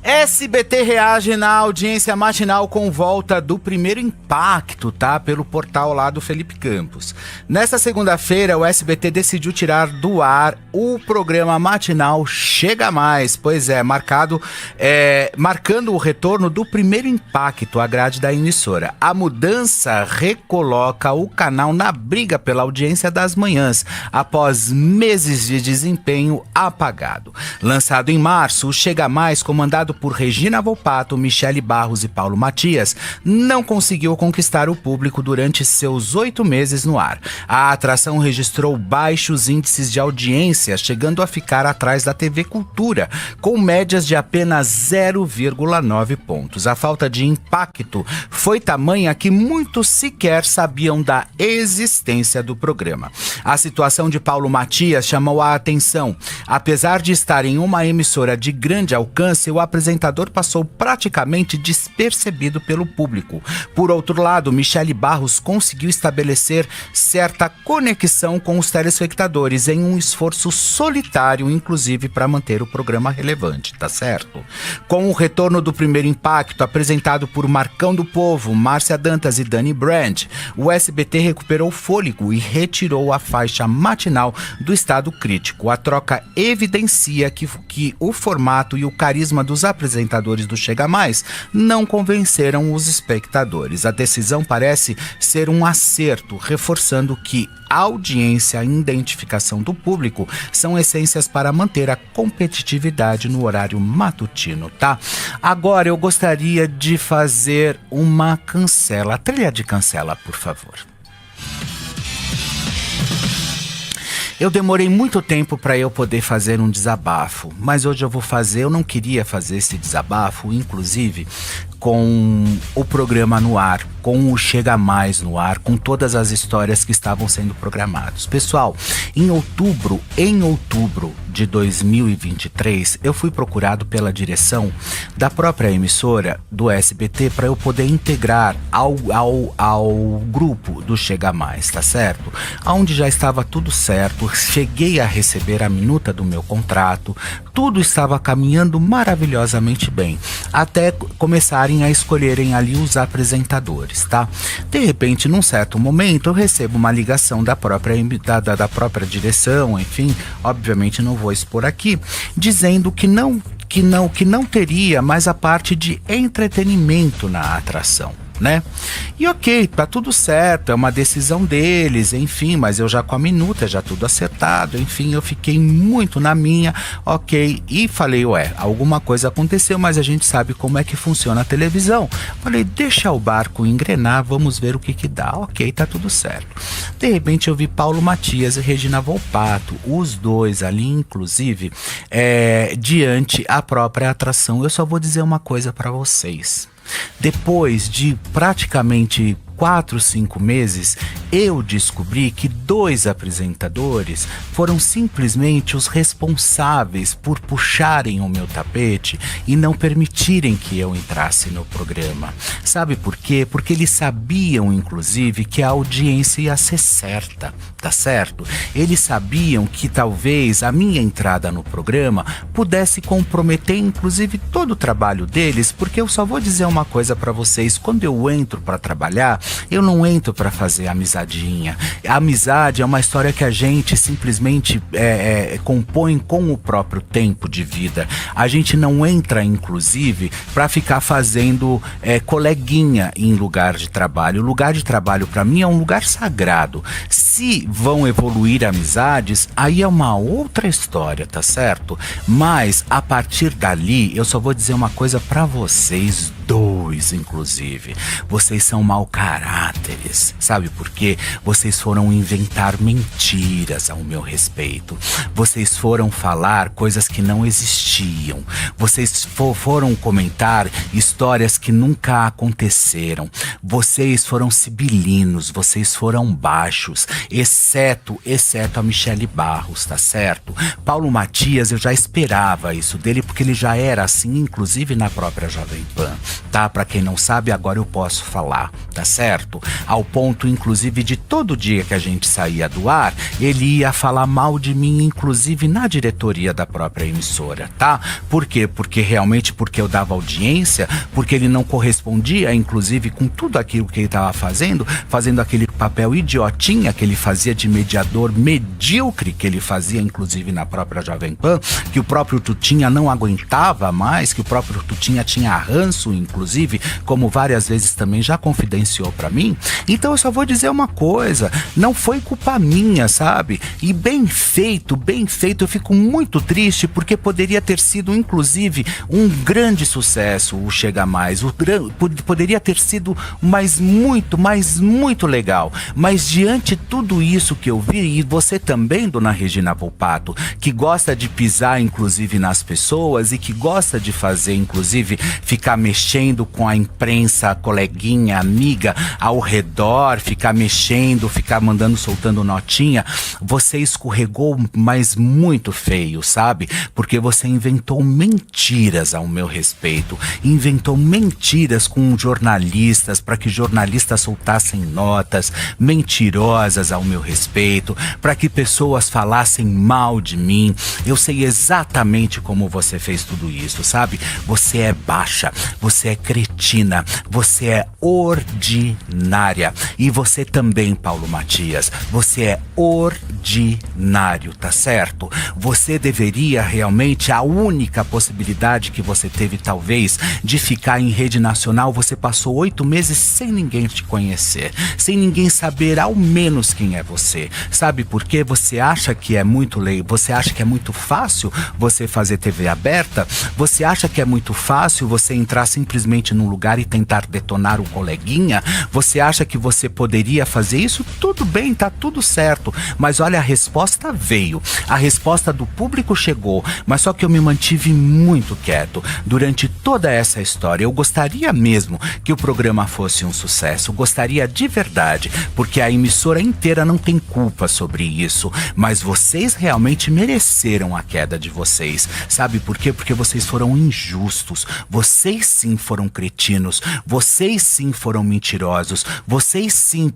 SBT reage na audiência matinal com volta do Primeiro Impacto, tá? Pelo portal lá do Felipe Campos. Nesta segunda-feira, o SBT decidiu tirar do ar o programa matinal Chega Mais. Pois é, marcando o retorno do Primeiro Impacto à grade da emissora. A mudança recoloca o canal na briga pela audiência das manhãs, após meses de desempenho apagado. Lançado em março, o Chega Mais, comandado por Regina Volpato, Michele Barros e Paulo Matias, não conseguiu conquistar o público durante seus 8 meses no ar. A atração registrou baixos índices de audiência, chegando a ficar atrás da TV Cultura, com médias de apenas 0,9 pontos. A falta de impacto foi tamanha que muitos sequer sabiam da existência do programa. A situação de Paulo Matias chamou a atenção. Apesar de estar em uma emissora de grande alcance, o apresentador passou praticamente despercebido pelo público. Por outro lado, Michele Barros conseguiu estabelecer certa conexão com os telespectadores em um esforço solitário, inclusive para manter o programa relevante, tá certo? Com o retorno do Primeiro Impacto, apresentado por Marcão do Povo, Márcia Dantas e Dani Brand, o SBT recuperou o fôlego e retirou a faixa matinal do estado crítico. A troca evidencia que o formato e o carisma dos apresentadores do Chega Mais não convenceram os espectadores. A decisão parece ser um acerto, reforçando que a audiência e a identificação do público são essências para manter a competitividade no horário matutino, tá? Agora eu gostaria de fazer uma cancela, trilha de cancela, por favor. Eu demorei muito tempo para eu poder fazer um desabafo, mas hoje eu não queria fazer esse desabafo, inclusive com o programa no ar, com o Chega Mais no ar, com todas as histórias que estavam sendo programadas. Pessoal, em outubro de 2023, eu fui procurado pela direção da própria emissora do SBT para eu poder integrar ao grupo do Chega Mais, tá certo? Onde já estava tudo certo, cheguei a receber a minuta do meu contrato, tudo estava caminhando maravilhosamente bem, até começarem a escolherem ali os apresentadores, tá? De repente, num certo momento, eu recebo uma ligação da própria direção, enfim, obviamente não vou expor aqui, dizendo que não teria mais a parte de entretenimento na atração, né? E ok, tá tudo certo, é uma decisão deles, enfim, mas eu já com a minuta, já tudo acertado, enfim, eu fiquei muito na minha, ok, e falei, alguma coisa aconteceu, mas a gente sabe como é que funciona a televisão. Falei, deixa o barco engrenar, vamos ver o que dá, ok, tá tudo certo. De repente eu vi Paulo Matias e Regina Volpato, os dois ali, inclusive, diante a própria atração. Eu só vou dizer uma coisa para vocês. Depois de praticamente 4, 5 meses, eu descobri que 2 apresentadores foram simplesmente os responsáveis por puxarem o meu tapete e não permitirem que eu entrasse no programa. Sabe por quê? Porque eles sabiam, inclusive, que a audiência ia ser certa, tá certo? Eles sabiam que talvez a minha entrada no programa pudesse comprometer, inclusive, todo o trabalho deles, porque eu só vou dizer uma coisa para vocês: quando eu entro para trabalhar, eu não entro para fazer amizadinha. A amizade é uma história que a gente simplesmente compõe com o próprio tempo de vida. A gente não entra, inclusive, para ficar fazendo coleguinha em lugar de trabalho. O lugar de trabalho, para mim, é um lugar sagrado. Se vão evoluir amizades, aí é uma outra história, tá certo? Mas, a partir dali, eu só vou dizer uma coisa para vocês dois, inclusive. Vocês são mau caráteres. Sabe por quê? Vocês foram inventar mentiras ao meu respeito. Vocês foram falar coisas que não existiam. Vocês foram comentar histórias que nunca aconteceram. Vocês foram sibilinos, vocês foram baixos, exceto a Michele Barros, tá certo? Paulo Matias, eu já esperava isso dele, porque ele já era assim, inclusive na própria Jovem Pan, tá? Pra quem não sabe, agora eu posso falar, tá certo? Ao ponto, inclusive, de todo dia que a gente saía do ar, ele ia falar mal de mim, inclusive na diretoria da própria emissora, tá? Por quê? Porque eu dava audiência, porque ele não correspondia, inclusive, com tudo aquilo que ele estava fazendo aquele papel idiotinha que ele fazia de mediador medíocre, que ele fazia, inclusive, na própria Jovem Pan, que o próprio Tutinha não aguentava mais, que o próprio Tutinha tinha ranço, inclusive, como várias vezes também já confidenciou pra mim. Então eu só vou dizer uma coisa, não foi culpa minha, sabe? E bem feito, eu fico muito triste, porque poderia ter sido, inclusive, um grande sucesso o Chega Mais, poderia ter sido muito legal, mas diante de tudo isso que eu vi, e você também, dona Regina Volpato, que gosta de pisar, inclusive, nas pessoas, e que gosta de fazer, inclusive, ficar mexendo com a imprensa, a coleguinha, amiga, ao redor, ficar mexendo, ficar mandando, soltando notinha, você escorregou, mas muito feio, sabe? Porque você inventou mentiras ao meu respeito, inventou mentiras com jornalistas, para que jornalistas soltassem notas mentirosas ao meu respeito, para que pessoas falassem mal de mim. Eu sei exatamente como você fez tudo isso, sabe? Você é baixa, você é cretina, você é ordinária. E você também, Paulo Matias, você é ordinário, tá certo? Você deveria realmente, a única possibilidade que você teve, talvez, de ficar em rede nacional, você passou 8 meses sem ninguém te conhecer, sem ninguém saber ao menos quem é você. Sabe por quê? Você acha que é muito fácil você fazer TV aberta? Você acha que é muito fácil você entrar simplesmente num lugar e tentar detonar o coleguinha? Você acha que você poderia fazer isso? Tudo bem, tá tudo certo, mas olha, a resposta veio, a resposta do público chegou, mas só que eu me mantive muito quieto durante toda essa história. Eu gostaria mesmo que o programa fosse um sucesso, gostaria de verdade, porque a emissora inteira não tem culpa sobre isso, mas vocês realmente mereceram a queda de vocês. Sabe por quê? Porque vocês foram injustos, vocês sim foram cretinos, vocês sim foram mentirosos, vocês sim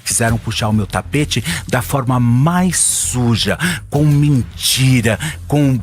quiseram puxar o meu tapete da forma mais suja, com mentira, com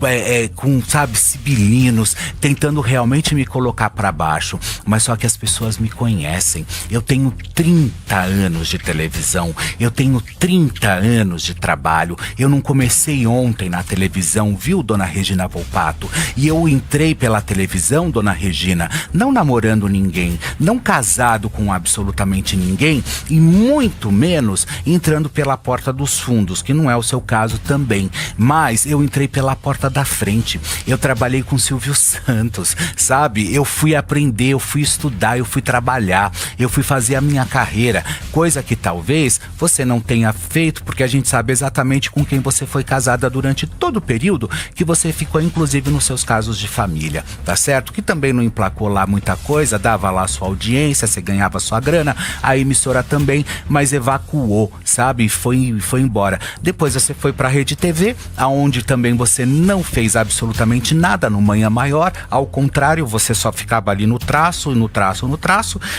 sabe, sibilinos, tentando realmente me colocar para baixo. Mas só que as pessoas me conhecem. Eu tenho 30 anos de televisão, eu tenho 30 anos de trabalho. Eu não comecei ontem na televisão, viu, dona Regina Volpato? E eu entrei pela televisão, dona Regina, não namorando ninguém, não casado com absolutamente ninguém, e muito menos entrando pela porta dos fundos, que não é o seu caso também. Mas eu entrei pela porta da frente. Eu trabalhei com Silvio Santos, sabe? Eu fui aprender, eu fui estudar, eu fui trabalhar, eu fui fazer a minha carreira, coisa que talvez você não tenha feito, porque a gente sabe exatamente com quem você foi casada durante todo o período que você ficou, inclusive nos seus casos de família, tá certo? Que também não emplacou lá muita coisa, dava lá sua audiência, você ganhava sua grana, a emissora também, mas evacuou, sabe? Foi embora. Depois você foi pra Rede TV, aonde também você não fez absolutamente nada no Manhã Maior, ao contrário, você só ficava ali no traço,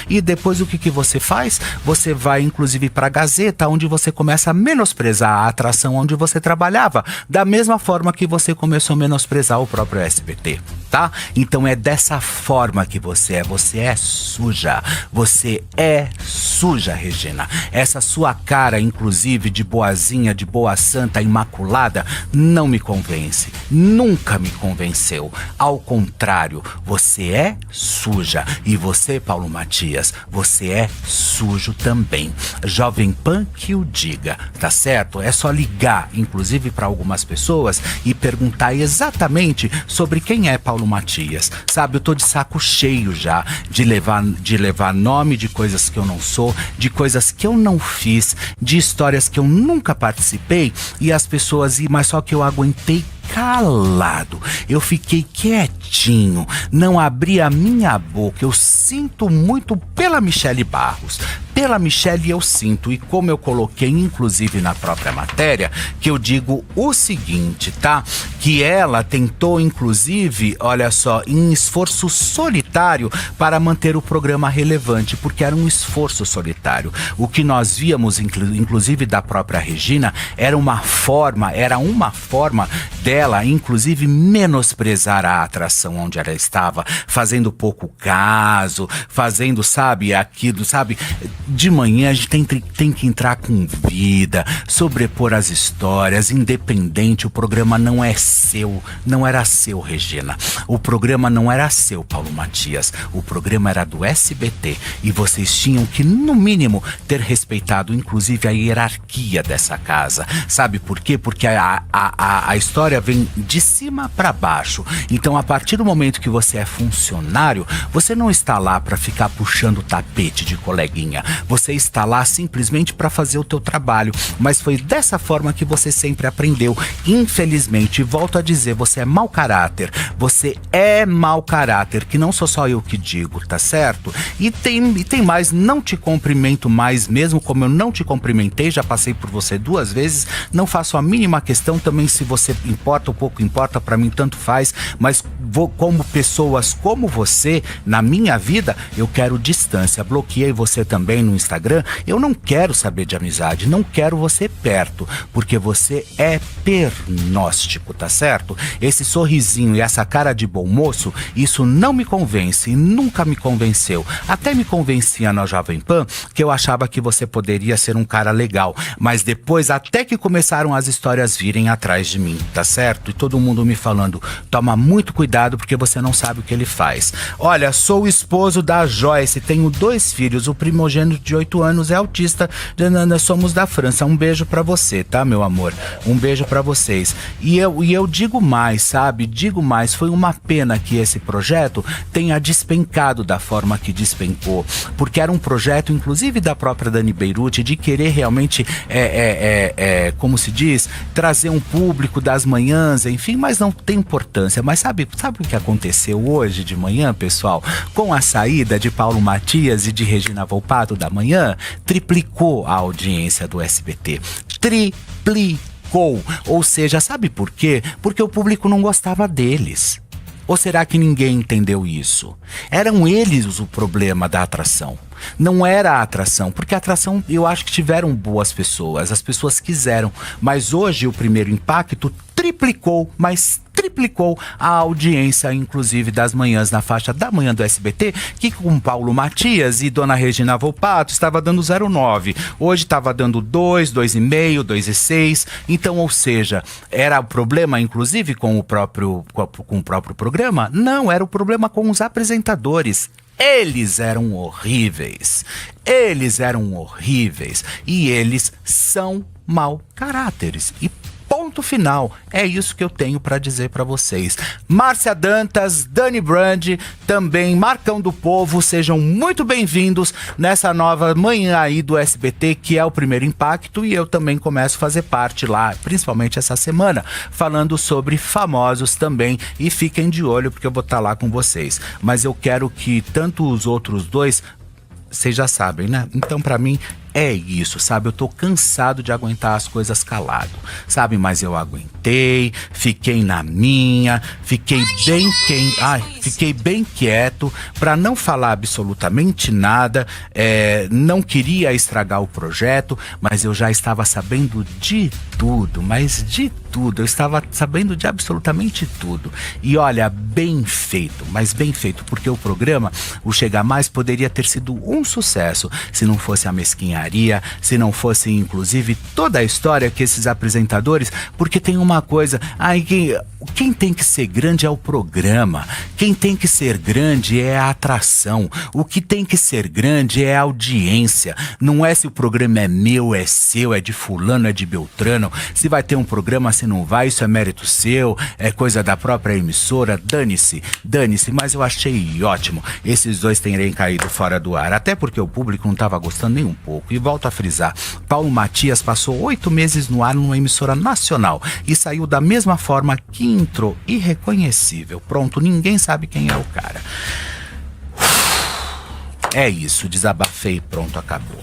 e depois o que você faz? Você vai, inclusive, pra Gazeta, onde você começa a menosprezar a atração onde você trabalhava, da mesma forma que você começou a menosprezar o próprio SBT, tá? Então é dessa forma que você é suja, Regina. Essa sua cara, inclusive, de boazinha, de boa santa, imaculada, não me convence, nunca me convenceu. Ao contrário, você é suja. E você, Paulo Matias, você é sujo também. Jovem Pan que o diga, tá certo? É só ligar, inclusive, para algumas pessoas e perguntar exatamente sobre quem é Paulo Matias. Sabe, eu tô de saco cheio já de levar nome de coisas que eu não sou, de coisas que eu não fiz, de histórias que eu nunca participei, e as pessoas, mas só que eu aguentei calado, eu fiquei quietinho, não abri a minha boca. Eu sinto muito pela Michele Barros. Pela Michele eu sinto, e como eu coloquei inclusive na própria matéria, que eu digo o seguinte, tá? Que ela tentou inclusive, olha só, em esforço solitário para manter o programa relevante, porque era um esforço solitário. O que nós víamos, inclusive da própria Regina, era uma forma dela, inclusive, menosprezar a atração onde ela estava, fazendo pouco caso, fazendo, sabe, aquilo, sabe? De manhã a gente tem que entrar com vida, sobrepor as histórias, independente. O programa não é seu, não era seu, Regina. O programa não era seu, Paulo Matias. O programa era do SBT e vocês tinham que, no mínimo, ter respeitado, inclusive, a hierarquia dessa casa. Sabe por quê? Porque a história vem de cima para baixo. Então, a partir do momento que você é funcionário, você não está lá para ficar puxando o tapete de coleguinha. Você está lá simplesmente para fazer o teu trabalho. Mas foi dessa forma que você sempre aprendeu. Infelizmente, volto a dizer, você é mau caráter. Você é mau caráter, que não sou só eu que digo, tá certo? E tem mais, não te cumprimento mais mesmo, como eu não te cumprimentei, já passei por você 2 vezes, não faço a mínima questão também se você importa ou pouco importa, pra mim tanto faz, mas como pessoas como você, na minha vida, eu quero distância. Bloqueei você também no Instagram, eu não quero saber de amizade, não quero você perto, porque você é pernóstico, tá certo? Esse sorrisinho e essa cara de bom moço, isso não me convence, nunca me convenceu. Até me convencia na Jovem Pan, que eu achava que você poderia ser um cara legal, mas depois, até que começaram as histórias virem atrás de mim, tá certo? E todo mundo me falando, toma muito cuidado porque você não sabe o que ele faz. Olha, sou o esposo da Joyce, tenho 2 filhos, o primogênito de 8 anos é autista, somos da França. Um beijo pra você, tá, meu amor? Um beijo pra vocês. E eu digo mais, sabe? Digo mais, foi uma pena que esse projeto tenha despencado da forma que despencou, porque era um projeto, inclusive da própria Dani Beirute, de querer realmente, como se diz, trazer um público das manhãs, enfim, mas não tem importância. Mas sabe o que aconteceu hoje de manhã, pessoal? Com a saída de Paulo Matias e de Regina Volpato da manhã, triplicou a audiência do SBT. Triplicou. Ou seja, sabe por quê? Porque o público não gostava deles. Ou será que ninguém entendeu isso? Eram eles o problema da atração. Não era a atração, porque a atração, eu acho que tiveram boas pessoas, as pessoas quiseram, mas hoje o primeiro impacto triplicou, mas triplicou a audiência, inclusive das manhãs, na faixa da manhã do SBT, que com Paulo Matias e Dona Regina Volpato estava dando 0,9, hoje estava dando 2, 2,5, 2,6, então, ou seja, era o problema, inclusive, com o próprio programa? Não, era o problema com os apresentadores. Eles eram horríveis. Eles eram horríveis. E eles são mau caráteres. E ponto final. É isso que eu tenho para dizer para vocês. Márcia Dantas, Dani Brand, também Marcão do Povo, sejam muito bem-vindos nessa nova manhã aí do SBT, que é o primeiro impacto, e eu também começo a fazer parte lá, principalmente essa semana, falando sobre famosos também, e fiquem de olho porque eu vou estar lá com vocês. Mas eu quero que tanto os outros dois, vocês já sabem, né? Então, pra mim, é isso, sabe? Eu tô cansado de aguentar as coisas calado, sabe? Mas eu aguentei, fiquei na minha, fiquei bem quieto pra não falar absolutamente nada, não queria estragar o projeto, mas eu já estava sabendo de tudo, mas de tudo, eu estava sabendo de absolutamente tudo. E olha, bem feito, mas bem feito, porque o programa, o Chega Mais, poderia ter sido um sucesso se não fosse a mesquinharia, se não fosse inclusive toda a história que esses apresentadores, porque tem uma coisa, quem tem que ser grande é o programa, quem tem que ser grande é a atração, o que tem que ser grande é a audiência, não é se o programa é meu, é seu, é de fulano, é de Beltrano, se vai ter um programa, se não vai, isso é mérito seu, é coisa da própria emissora, dane-se, mas eu achei ótimo esses dois terem caído fora do ar, até porque o público não estava gostando nem um pouco. E volto a frisar, Paulo Matias passou 8 meses no ar numa emissora nacional e saiu da mesma forma que entrou, irreconhecível. Pronto, ninguém sabe quem é o cara. É isso, desabafei, pronto, acabou.